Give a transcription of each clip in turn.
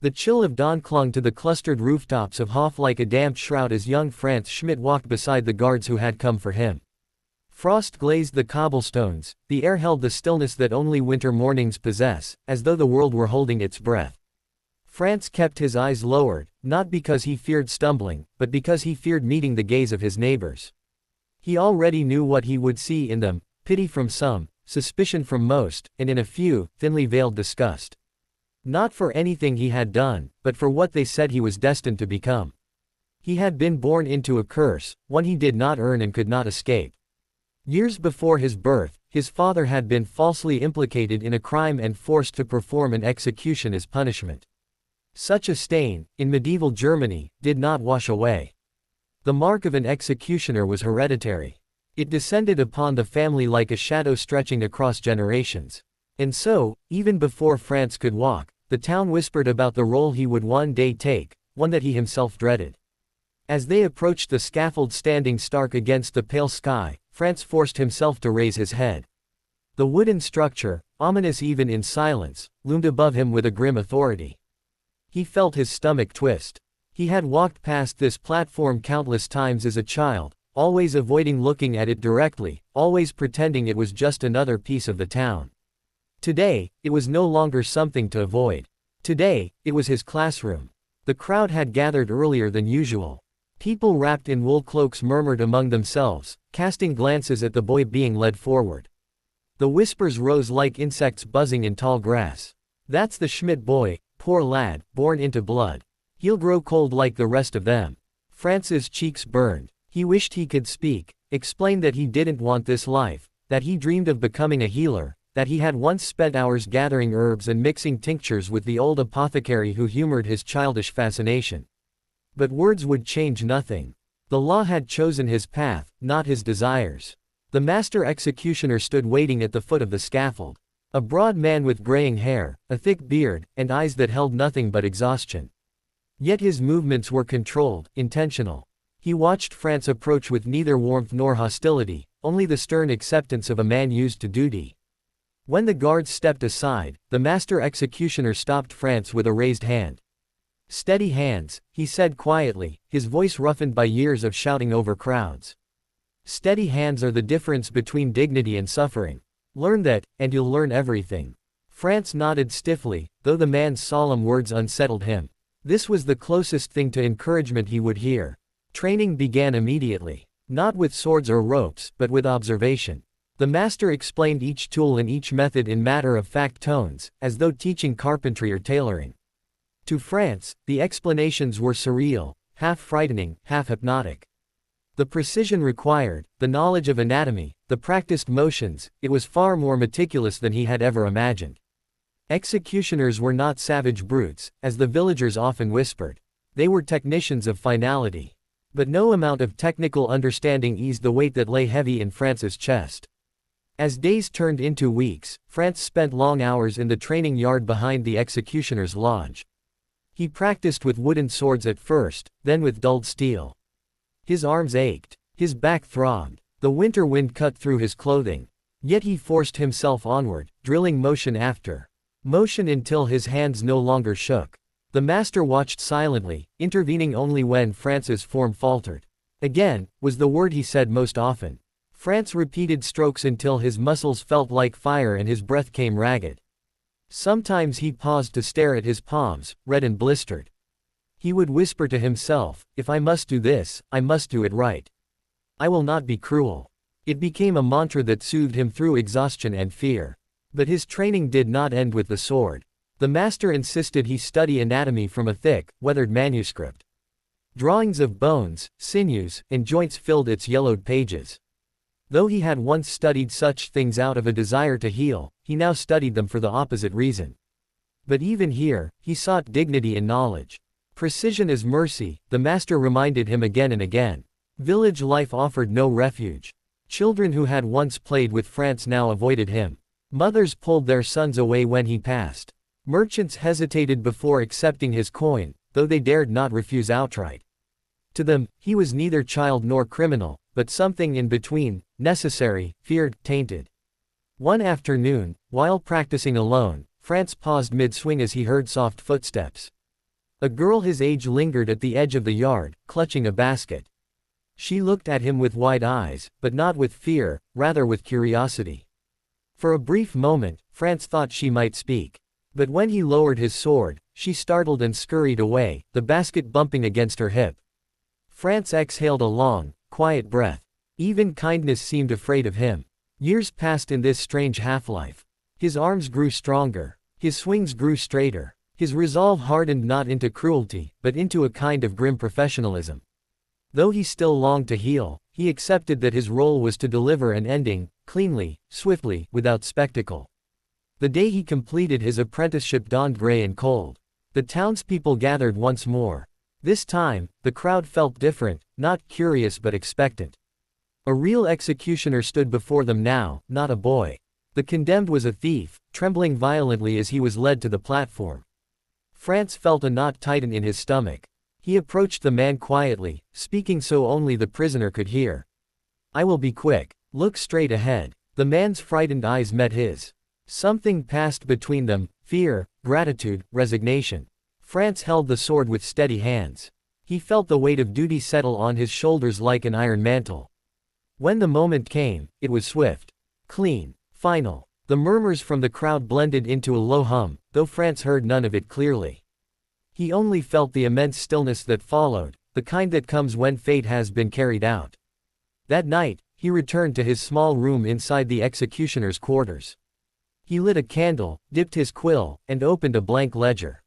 The chill of dawn clung to the clustered rooftops of Hof like a damp shroud as young Franz Schmidt walked beside the guards who had come for him. Frost glazed the cobblestones, the air held the stillness that only winter mornings possess, as though the world were holding its breath. Franz kept his eyes lowered, not because he feared stumbling, but because he feared meeting the gaze of his neighbors. He already knew what he would see in them: pity from some, suspicion from most, and in a few, thinly veiled disgust. Not for anything he had done, but for what they said he was destined to become. He had been born into a curse, one he did not earn and could not escape. Years before his birth, his father had been falsely implicated in a crime and forced to perform an execution as punishment. Such a stain, in medieval Germany, did not wash away. The mark of an executioner was hereditary. It descended upon the family like a shadow stretching across generations. And so, even before Franz could walk, the town whispered about the role he would one day take, one that he himself dreaded. As they approached the scaffold standing stark against the pale sky, Franz forced himself to raise his head. The wooden structure, ominous even in silence, loomed above him with a grim authority. He felt his stomach twist. He had walked past this platform countless times as a child, always avoiding looking at it directly, always pretending it was just another piece of the town. Today, it was no longer something to avoid. Today, it was his classroom. The crowd had gathered earlier than usual. People wrapped in wool cloaks murmured among themselves, casting glances at the boy being led forward. The whispers rose like insects buzzing in tall grass. "That's the Schmidt boy, poor lad, born into blood. He'll grow cold like the rest of them." Franz's cheeks burned. He wished he could speak, explain that he didn't want this life, that he dreamed of becoming a healer, that he had once spent hours gathering herbs and mixing tinctures with the old apothecary who humored his childish fascination. But words would change nothing. The law had chosen his path, not his desires. The master executioner stood waiting at the foot of the scaffold. A broad man with graying hair, a thick beard, and eyes that held nothing but exhaustion. Yet his movements were controlled, intentional. He watched Franz approach with neither warmth nor hostility, only the stern acceptance of a man used to duty. When the guards stepped aside, the master executioner stopped Franz with a raised hand. "Steady hands," he said quietly, his voice roughened by years of shouting over crowds. "Steady hands are the difference between dignity and suffering. Learn that, and you'll learn everything." Franz nodded stiffly, though the man's solemn words unsettled him. This was the closest thing to encouragement he would hear. Training began immediately. Not with swords or ropes, but with observation. The master explained each tool and each method in matter-of-fact tones, as though teaching carpentry or tailoring. To Franz, the explanations were surreal, half frightening, half hypnotic. The precision required, the knowledge of anatomy, the practiced motions, it was far more meticulous than he had ever imagined. Executioners were not savage brutes, as the villagers often whispered. They were technicians of finality. But no amount of technical understanding eased the weight that lay heavy in Franz's chest. As days turned into weeks, Franz spent long hours in the training yard behind the executioner's lodge. He practiced with wooden swords at first, then with dulled steel. His arms ached. His back throbbed. The winter wind cut through his clothing. Yet he forced himself onward, drilling motion after motion until his hands no longer shook. The master watched silently, intervening only when Franz's form faltered. "Again," was the word he said most often. Franz repeated strokes until his muscles felt like fire and his breath came ragged. Sometimes he paused to stare at his palms, red and blistered. He would whisper to himself, "If I must do this, I must do it right. I will not be cruel." It became a mantra that soothed him through exhaustion and fear. But his training did not end with the sword. The master insisted he study anatomy from a thick, weathered manuscript. Drawings of bones, sinews, and joints filled its yellowed pages. Though he had once studied such things out of a desire to heal, he now studied them for the opposite reason. But even here, he sought dignity in knowledge. Precision is mercy, the master reminded him again and again. Village life offered no refuge. Children who had once played with Franz now avoided him. Mothers pulled their sons away when he passed. Merchants hesitated before accepting his coin, though they dared not refuse outright. To them, he was neither child nor criminal, but something in between, necessary, feared, tainted. One afternoon, while practicing alone, Franz paused mid-swing as he heard soft footsteps. A girl his age lingered at the edge of the yard, clutching a basket. She looked at him with wide eyes, but not with fear, rather with curiosity. For a brief moment, France thought she might speak. But when he lowered his sword, she startled and scurried away, the basket bumping against her hip. France exhaled a long, quiet breath. Even kindness seemed afraid of him. Years passed in this strange half-life. His arms grew stronger. His swings grew straighter. His resolve hardened not into cruelty, but into a kind of grim professionalism. Though he still longed to heal, he accepted that his role was to deliver an ending, cleanly, swiftly, without spectacle. The day he completed his apprenticeship dawned gray and cold. The townspeople gathered once more. This time, the crowd felt different, not curious but expectant. A real executioner stood before them now, not a boy. The condemned was a thief, trembling violently as he was led to the platform. France felt a knot tighten in his stomach. He approached the man quietly, speaking so only the prisoner could hear. "I will be quick. Look straight ahead." The man's frightened eyes met his. Something passed between them, fear, gratitude, resignation. France held the sword with steady hands. He felt the weight of duty settle on his shoulders like an iron mantle. When the moment came, it was swift, clean, final. The murmurs from the crowd blended into a low hum, though France heard none of it clearly. He only felt the immense stillness that followed, the kind that comes when fate has been carried out. That night, he returned to his small room inside the executioner's quarters. He lit a candle, dipped his quill, and opened a blank ledger.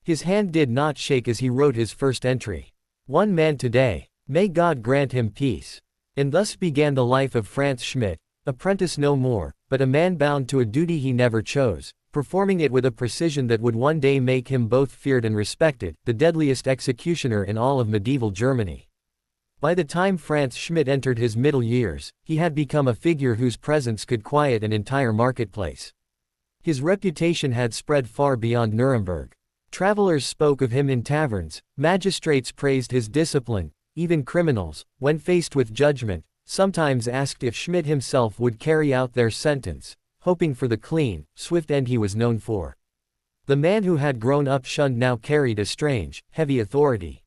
His hand did not shake as he wrote his first entry. "One man today. May God grant him peace." And thus began the life of Franz Schmidt, apprentice no more, but a man bound to a duty he never chose, performing it with a precision that would one day make him both feared and respected, the deadliest executioner in all of medieval Germany. By the time Franz Schmidt entered his middle years, he had become a figure whose presence could quiet an entire marketplace. His reputation had spread far beyond Nuremberg. Travelers spoke of him in taverns, magistrates praised his discipline, even criminals, when faced with judgment, sometimes asked if Schmidt himself would carry out their sentence, hoping for the clean, swift end he was known for. The man who had grown up shunned now carried a strange, heavy authority.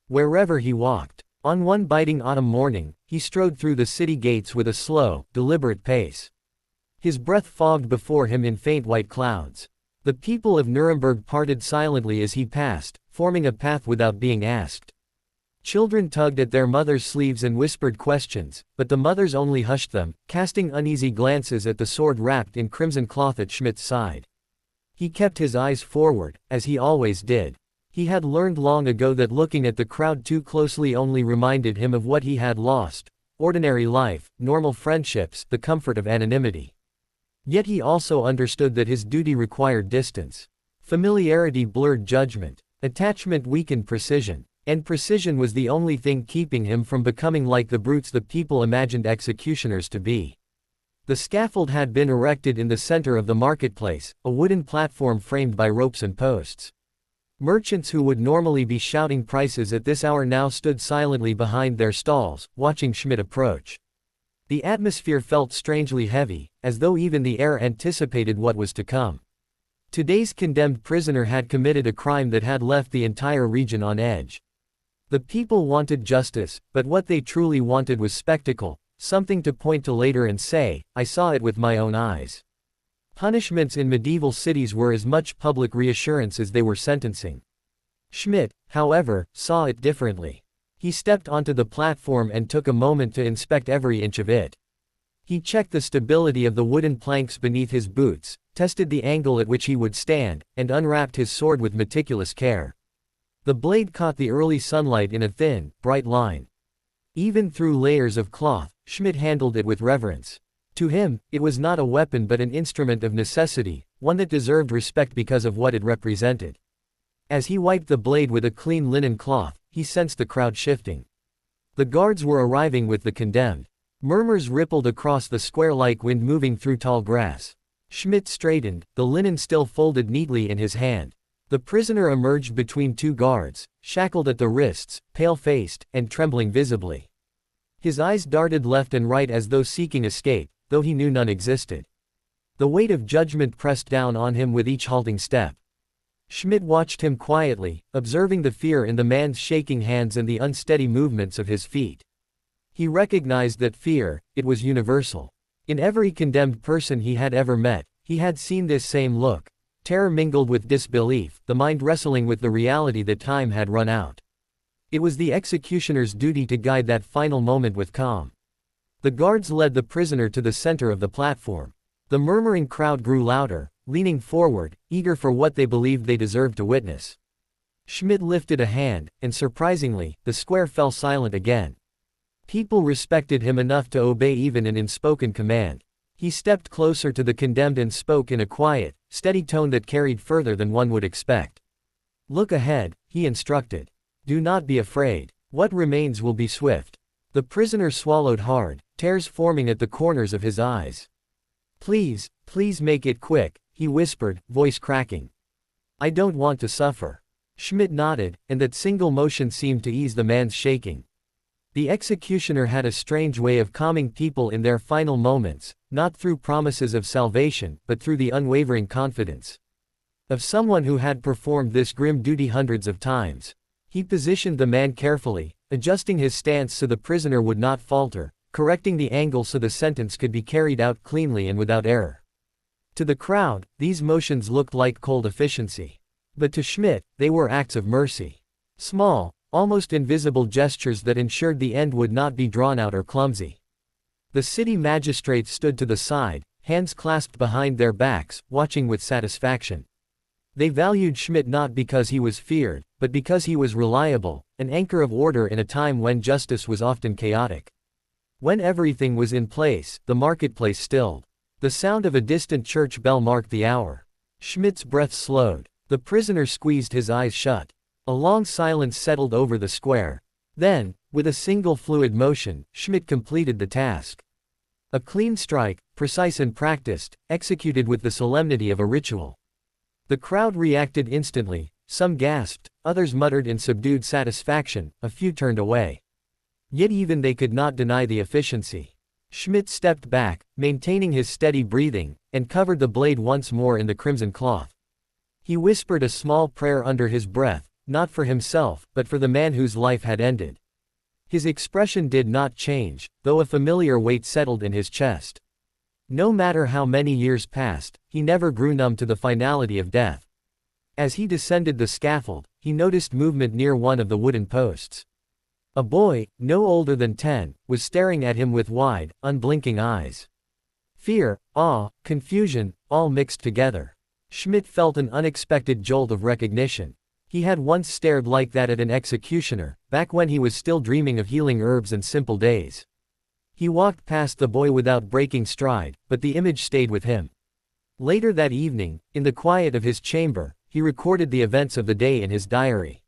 Wherever he walked, on one biting autumn morning, he strode through the city gates with a slow, deliberate pace. His breath fogged before him in faint white clouds. The people of Nuremberg parted silently as he passed, forming a path without being asked. Children tugged at their mothers' sleeves and whispered questions, but the mothers only hushed them, casting uneasy glances at the sword wrapped in crimson cloth at Schmidt's side. He kept his eyes forward, as he always did. He had learned long ago that looking at the crowd too closely only reminded him of what he had lost: ordinary life, normal friendships, the comfort of anonymity. Yet he also understood that his duty required distance. Familiarity blurred judgment. Attachment weakened precision. And precision was the only thing keeping him from becoming like the brutes the people imagined executioners to be. The scaffold had been erected in the center of the marketplace, a wooden platform framed by ropes and posts. Merchants who would normally be shouting prices at this hour now stood silently behind their stalls, watching Schmidt approach. The atmosphere felt strangely heavy, as though even the air anticipated what was to come. Today's condemned prisoner had committed a crime that had left the entire region on edge. The people wanted justice, but what they truly wanted was spectacle, something to point to later and say, "I saw it with my own eyes." Punishments in medieval cities were as much public reassurance as they were sentencing. Schmidt, however, saw it differently. He stepped onto the platform and took a moment to inspect every inch of it. He checked the stability of the wooden planks beneath his boots, tested the angle at which he would stand, and unwrapped his sword with meticulous care. The blade caught the early sunlight in a thin, bright line. Even through layers of cloth, Schmidt handled it with reverence. To him, it was not a weapon but an instrument of necessity, one that deserved respect because of what it represented. As he wiped the blade with a clean linen cloth, he sensed the crowd shifting. The guards were arriving with the condemned. Murmurs rippled across the square like wind moving through tall grass. Schmidt straightened, the linen still folded neatly in his hand. The prisoner emerged between two guards, shackled at the wrists, pale-faced, and trembling visibly. His eyes darted left and right as though seeking escape, though he knew none existed. The weight of judgment pressed down on him with each halting step. Schmidt watched him quietly, observing the fear in the man's shaking hands and the unsteady movements of his feet. He recognized that fear, it was universal. In every condemned person he had ever met, he had seen this same look. Terror mingled with disbelief, the mind wrestling with the reality that time had run out. It was the executioner's duty to guide that final moment with calm. The guards led the prisoner to the center of the platform. The murmuring crowd grew louder, leaning forward, eager for what they believed they deserved to witness. Schmidt lifted a hand, and surprisingly, the square fell silent again. People respected him enough to obey even an unspoken command. He stepped closer to the condemned and spoke in a quiet, steady tone that carried further than one would expect. "Look ahead," he instructed. "Do not be afraid. What remains will be swift." The prisoner swallowed hard, tears forming at the corners of his eyes. "Please, please make it quick," he whispered, voice cracking. "I don't want to suffer." Schmidt nodded, and that single motion seemed to ease the man's shaking. The executioner had a strange way of calming people in their final moments, not through promises of salvation, but through the unwavering confidence of someone who had performed this grim duty hundreds of times. He positioned the man carefully, adjusting his stance so the prisoner would not falter, correcting the angle so the sentence could be carried out cleanly and without error. To the crowd, these motions looked like cold efficiency. But to Schmidt, they were acts of mercy. Small, almost invisible gestures that ensured the end would not be drawn out or clumsy. The city magistrates stood to the side, hands clasped behind their backs, watching with satisfaction. They valued Schmidt not because he was feared, but because he was reliable, an anchor of order in a time when justice was often chaotic. When everything was in place, the marketplace stilled. The sound of a distant church bell marked the hour. Schmidt's breath slowed. The prisoner squeezed his eyes shut. A long silence settled over the square. Then, with a single fluid motion, Schmidt completed the task. A clean strike, precise and practiced, executed with the solemnity of a ritual. The crowd reacted instantly, some gasped, others muttered in subdued satisfaction, a few turned away. Yet even they could not deny the efficiency. Schmidt stepped back, maintaining his steady breathing, and covered the blade once more in the crimson cloth. He whispered a small prayer under his breath, not for himself, but for the man whose life had ended. His expression did not change, though a familiar weight settled in his chest. No matter how many years passed, he never grew numb to the finality of death. As he descended the scaffold, he noticed movement near one of the wooden posts. A boy, no older than 10, was staring at him with wide, unblinking eyes. Fear, awe, confusion, all mixed together. Schmidt felt an unexpected jolt of recognition. He had once stared like that at an executioner, back when he was still dreaming of healing herbs and simple days. He walked past the boy without breaking stride, but the image stayed with him. Later that evening, in the quiet of his chamber, he recorded the events of the day in his diary.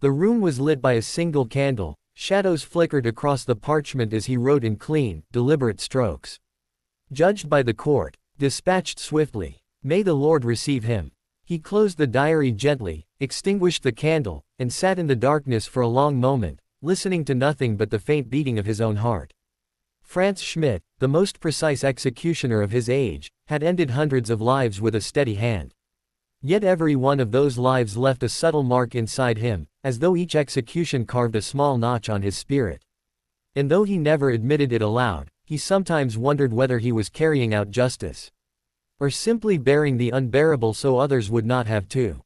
The room was lit by a single candle, shadows flickered across the parchment as he wrote in clean, deliberate strokes. Judged by the court, dispatched swiftly. May the Lord receive him. He closed the diary gently, extinguished the candle, and sat in the darkness for a long moment, listening to nothing but the faint beating of his own heart. Franz Schmidt, the most precise executioner of his age, had ended hundreds of lives with a steady hand. Yet every one of those lives left a subtle mark inside him, as though each execution carved a small notch on his spirit. And though he never admitted it aloud, he sometimes wondered whether he was carrying out justice, or simply bearing the unbearable so others would not have to.